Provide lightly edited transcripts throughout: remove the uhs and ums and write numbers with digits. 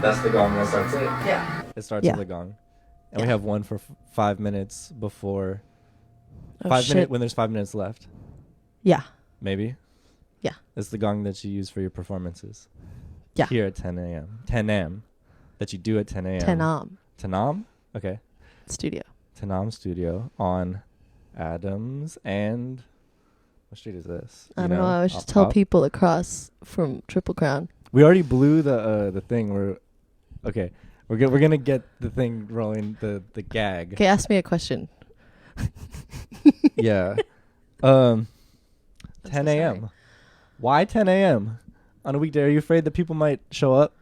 That's the gong that starts it? Yeah. It starts with the gong. And we have one for 5 minutes before. Oh, 5 shit. minutes when there's 5 minutes left. Yeah. Maybe? Yeah. It's the gong that you use for your performances. Yeah. Here at 10 a.m. 10 a.m. That you do at 10 a.m. Tenam? Okay. Studio. Tenam Studio on Adams and... What street is this? I don't know. I was just tell people across from Triple Crown. We already blew the thing. Okay. We're gonna get the thing rolling. The gag. Okay, ask me a question. Yeah. 10 so a.m. sorry. Why 10 a.m. on a weekday? Are you afraid that people might show up?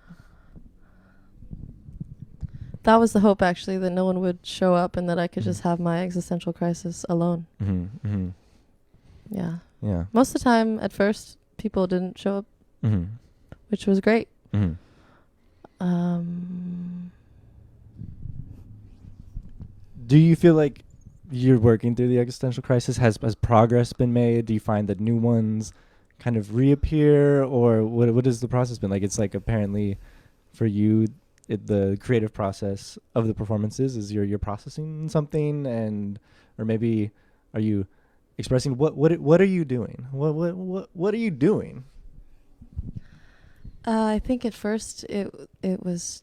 That was the hope, actually, that no one would show up and that I could just have my existential crisis alone. Mm-hmm. Mm-hmm. Yeah. Yeah. Most of the time, at first, people didn't show up, which was great. Mm-hmm. Do you feel like you're working through the existential crisis? Has progress been made? Do you find that new ones kind of reappear, or what has the process been like? It's like apparently for you, the creative process of the performances is you're processing something, or maybe are you expressing what are you doing? What are you doing? I think at first it was,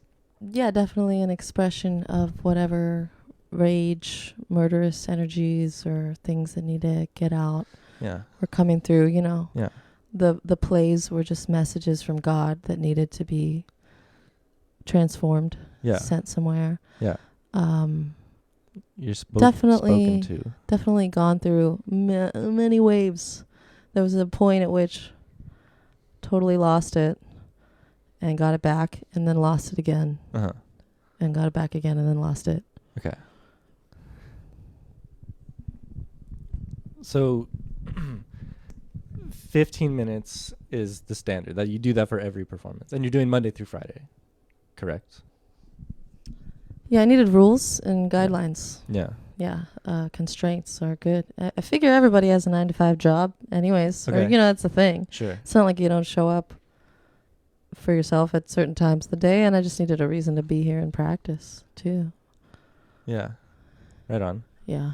definitely an expression of whatever rage, murderous energies, or things that need to get out. Yeah. Were coming through. Yeah. The plays were just messages from God that needed to be transformed. Yeah. Sent somewhere. Yeah. You're definitely spoken to. Definitely gone through many waves. There was a point at which totally lost it and got it back, and then lost it again. And got it back again, and then lost it. Okay. So 15 minutes is the standard that you do that for every performance, and you're doing Monday through Friday, correct? Yeah, I needed rules and guidelines. Yeah. Yeah, constraints are good. I figure everybody has a 9-to-5 job anyways. Okay. Or, that's the thing. Sure. It's not like you don't show up for yourself at certain times of the day, and I just needed a reason to be here and practice, too. Yeah. Right on. Yeah.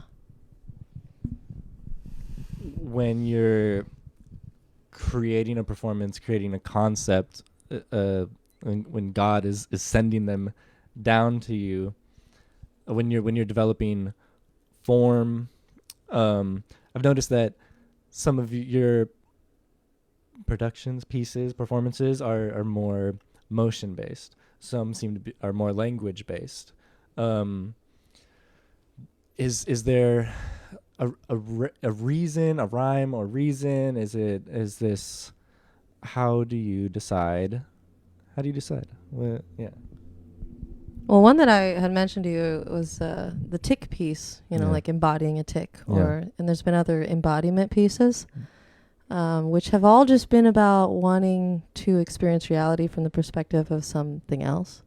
When you're creating a performance, creating a concept, when God is sending them down to you, when you're developing form, I've noticed that some of your productions, pieces, performances are more motion based. Some seem to are more language based. Is there a reason, a rhyme or reason? Is this? How do you decide? Yeah. Well, one that I had mentioned to you was the tick piece, like embodying a tick. And there's been other embodiment pieces, which have all just been about wanting to experience reality from the perspective of something else.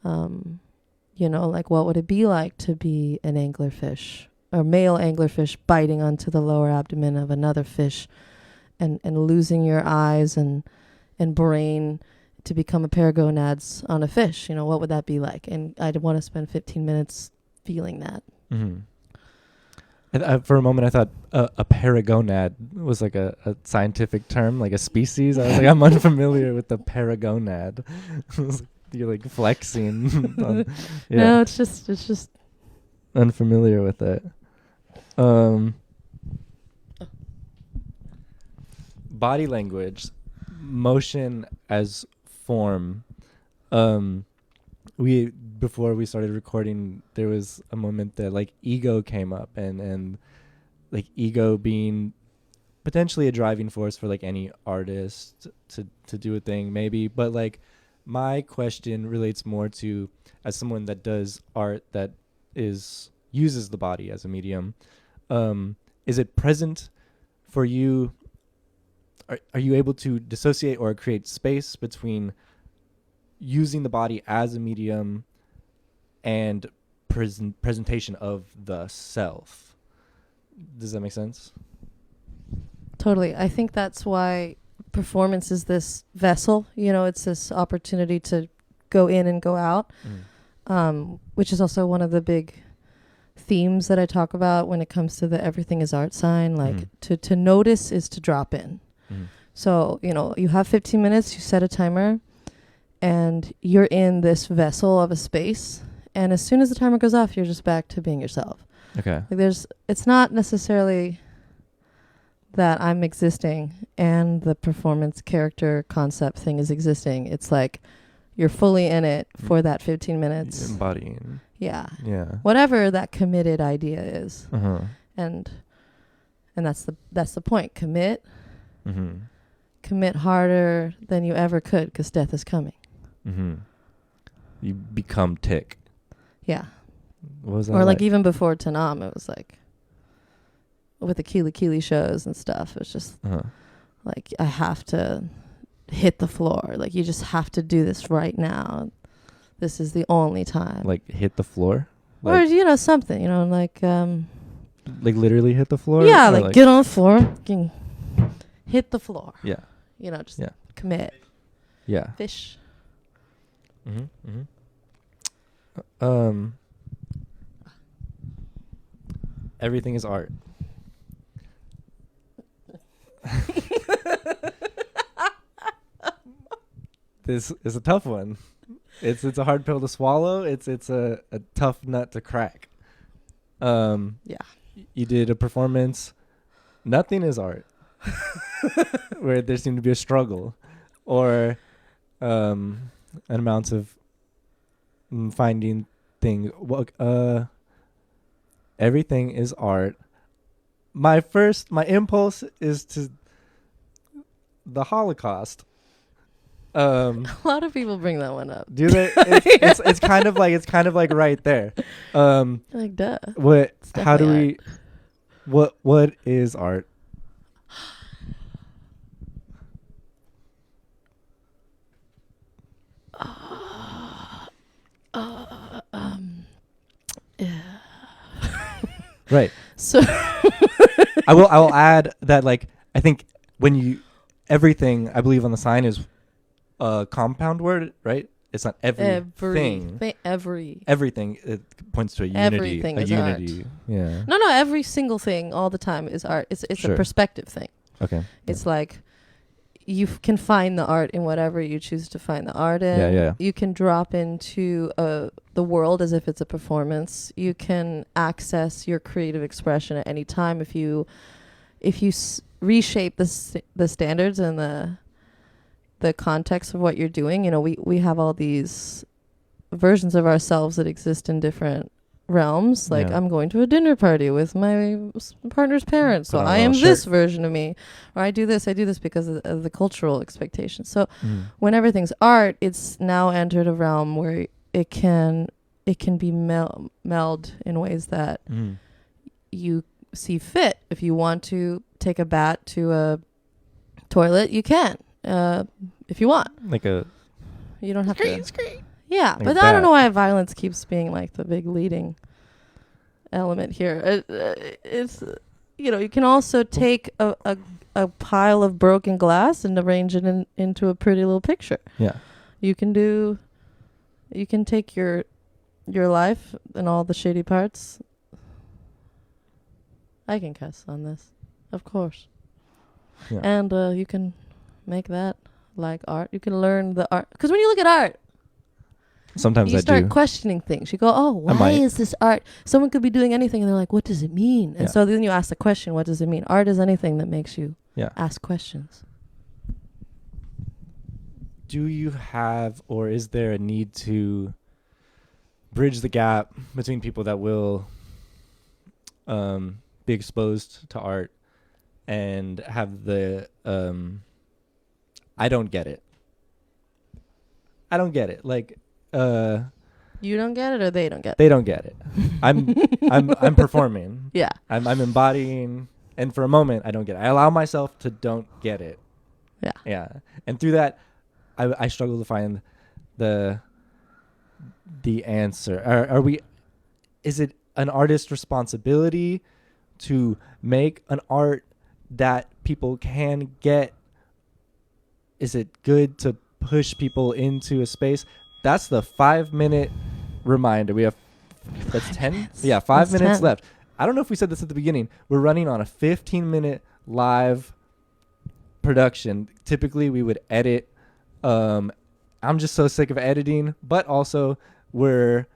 Like what would it be like to be an anglerfish, or male anglerfish biting onto the lower abdomen of another fish and losing your eyes and brain to become a pair of gonads on a fish. What would that be like? And I'd want to spend 15 minutes feeling that. Mm-hmm. For a moment, I thought a paragonad was like a scientific term, like a species. I was like, I'm unfamiliar with the paragonad. You're like flexing. No, it's just unfamiliar with it. Body language, motion as form. Before we started recording, there was a moment that like ego came up, and like ego being potentially a driving force for like any artist to do a thing, maybe. But like my question relates more to, as someone that does art that uses the body as a medium, is it present for you? Are you able to dissociate or create space between using the body as a medium and presentation of the self? Does that make sense? Totally. I think that's why performance is this vessel. It's this opportunity to go in and go out, which is also one of the big themes that I talk about when it comes to the everything is art sign. Like to notice is to drop in. So, you know, you have 15 minutes, you set a timer, and you're in this vessel of a space. And as soon as the timer goes off, you're just back to being yourself. Okay. Like it's not necessarily that I'm existing and the performance character concept thing is existing. It's like you're fully in it for that 15 minutes. Embodying. Yeah. Yeah. Whatever that committed idea is. Uh-huh. And that's the point. Commit. Mm-hmm. Commit harder than you ever could because death is coming. Mm-hmm. You become tick. Yeah. What was that? Or like even before Tenam, it was like with the Kili shows and stuff. It was just like I have to hit the floor. Like you just have to do this right now. This is the only time. Like hit the floor? Or, Like, you know, something, you know, like literally hit the floor? Yeah, like get on the floor. Fucking hit the floor. Yeah. You know, just commit. Yeah. Fish. Mm-hmm. Mm-hmm. Everything is art. This is a tough one. It's a hard pill to swallow. It's a tough nut to crack. Yeah. You did a performance. Nothing is art. Where there seemed to be a struggle, or an amount of finding things. Well, everything is art. My impulse is to the Holocaust. A lot of people bring that one up. Do they? It's kind of like right there. Like duh. What? How do we? Art. What is art? Yeah. Right. So I will add that, like, I think when everything, I believe on the sign is a compound word, right? It's not everything. Everything, it points to a unity. Everything a is unity. art. Yeah. No, every single thing all the time is art. It's Sure. a perspective thing. Okay. It's like you can find the art in whatever you choose to find the art in. Yeah. You can drop into the world as if it's a performance. You can access your creative expression at any time if you reshape the standards and the context of what you're doing. You know, we have all these versions of ourselves that exist in different realms. Like, I'm going to a dinner party with my partner's parents, so I am this version of me. Or I do this because of the cultural expectations. So when everything's art, it's now entered a realm where it can be meld in ways that you see fit. If you want to take a bat to a toilet, you can. If you want. You don't have to. Yeah, like but I don't know why violence keeps being like the big leading element here. It's you can also take a pile of broken glass and arrange it into a pretty little picture. Yeah. You can take your life and all the shitty parts. I can cuss on this, of course. Yeah. And you can make that like art. You can learn the art. Because when you look at art, sometimes you I start do. questioning things. You go, oh, why is this art? Someone could be doing anything, and they're like, what does it mean? And so then you ask the question, what does it mean? Art is anything that makes you ask questions. Do you have, or is there a need to bridge the gap between people that will be exposed to art and have the I don't get it. Like, you don't get it, or they don't get it? They don't get it. I'm performing. Yeah. I'm embodying, and for a moment I don't get it. I allow myself to don't get it. Yeah. Yeah. And through that I struggle to find the answer. Is it an artist's responsibility to make an art that people can get? Is it good to push people into a space? that's the 5-minute reminder. We have that's 10. Minutes. Yeah, 5 That's minutes 10. left. I don't know if we said this at the beginning. We're running on a 15-minute live production. Typically, we would edit. I'm just so sick of editing, but also we're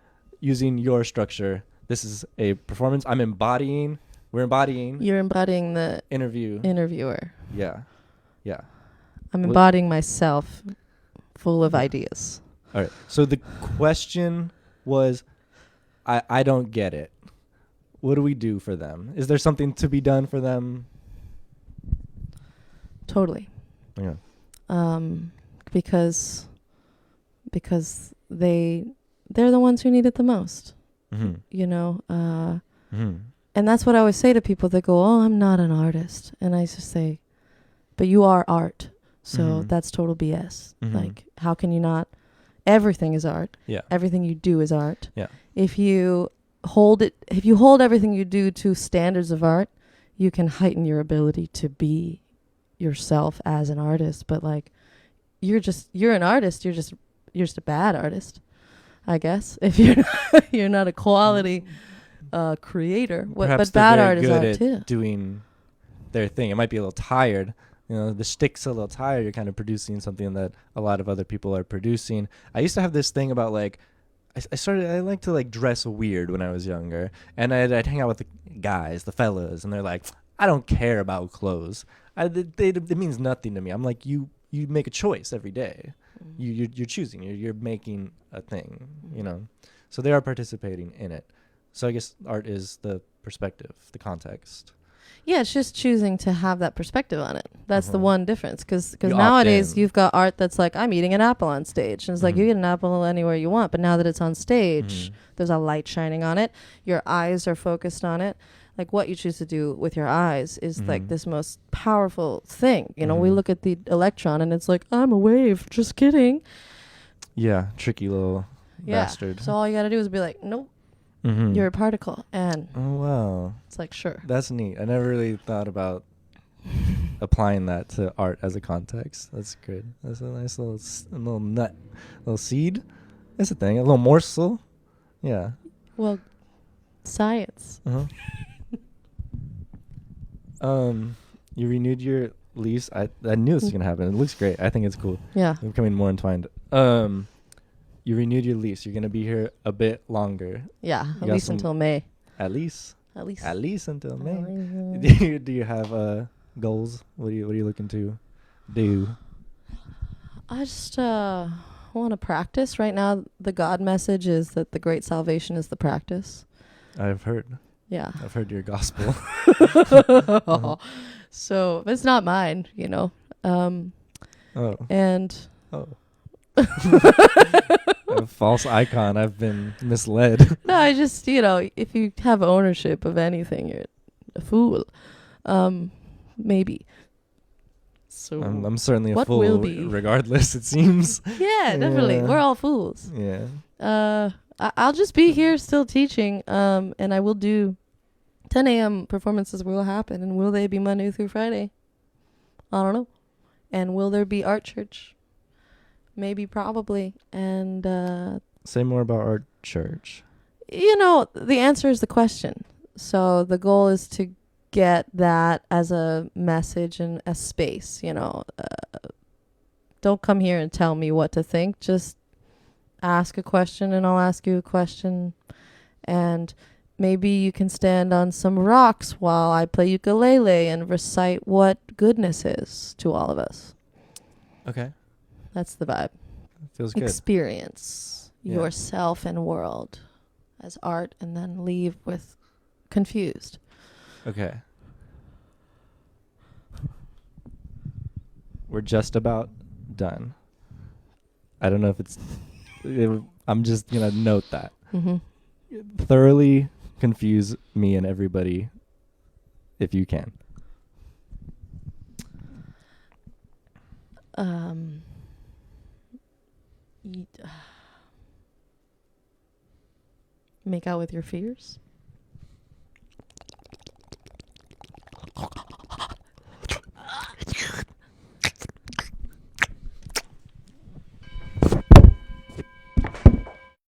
using your structure. This is a performance. We're embodying You're embodying the interview. interviewer. Yeah. I'm What- embodying myself, full of Yeah. ideas. All right. So the question was, I don't get it. What do we do for them? Is there something to be done for them? Totally. Yeah. Because they're the ones who need it the most. Mm-hmm. You know. Mm-hmm. And that's what I always say to people that go, "Oh, I'm not an artist," and I just say, "But you are art." So Mhm. that's total BS. Mhm. Like, how can you not? Everything is art. Yeah. Everything you do is art. Yeah. If you hold everything you do to standards of art, you can heighten your ability to be yourself as an artist. But like, you're an artist. You're just a bad artist, I guess. If you're not a quality creator, Perhaps but bad they're art very is art good too. at doing their thing. It might be a little tired. You know, the shtick's a little tired. You're kind of producing something that a lot of other people are producing. I used to have this thing about like, I like to like dress weird when I was younger, and I'd hang out with the guys, the fellas, and they're like, I don't care about clothes. It means nothing to me. I'm like, you make a choice every day. You're choosing. You're making a thing. You know, so they are participating in it. So I guess art is the perspective, the context. Yeah, it's just choosing to have that perspective on it. That's the Mhm. one difference. Because You opt nowadays in. you've got art that's like, I'm eating an apple on stage. And it's like, you Mhm. get an apple anywhere you want. But now that it's on stage, Mhm. there's a light shining on it. Your eyes are focused on it. Like, what you choose to do with your eyes is like Mhm. this most powerful thing. You know, we Mhm. look at the electron and it's like, I'm a wave. Just kidding. Yeah, tricky little Yeah. bastard. So all you got to do is be like, nope, Mhm. you're a particle. And Oh wow, it's like, sure. that's neat. I never really thought about applying that to art as a context. That's good. That's a nice little nut, little seed. That's a thing. A little morsel. Yeah. Well, science. Uh-huh. You renewed your lease. I knew this was gonna happen. It looks great. I think it's cool. Yeah. We're becoming more entwined. You renewed your lease. You're gonna be here a bit longer. Yeah. At got least some- until May. At least. At least. At least until May. May. Do you have goals? What are you looking to do? I just want to practice. Right now, the God message is that the great salvation is the practice. I've heard Yeah. your gospel. So it's not mine, you know. Oh. And Oh. A false icon. I've been misled. no, I just, you know, if you have ownership of anything, you're a fool. Maybe. So I'm certainly a what fool will be? regardless, it seems. yeah, definitely. Yeah. We're all fools. Yeah. I'll just be here still teaching, and I will do 10 a.m. performances will happen. And will they be Monday through Friday? I don't know. And will there be art church? Maybe, probably. And, Say more about our church. you know, the answer is the question. So the goal is to get that as a message and a space, you know. Don't come here and tell me what to think. Just ask a question and I'll ask you a question. And maybe you can stand on some rocks while I play ukulele and recite what goodness is to all of us. Okay. That's the vibe. Feels good. Experience Yeah. yourself and world as art and then leave with confused. Okay. We're just about done. I don't know if I'm just going to note that. Mm-hmm. Thoroughly confuse me and everybody if you can. Make out with your fears.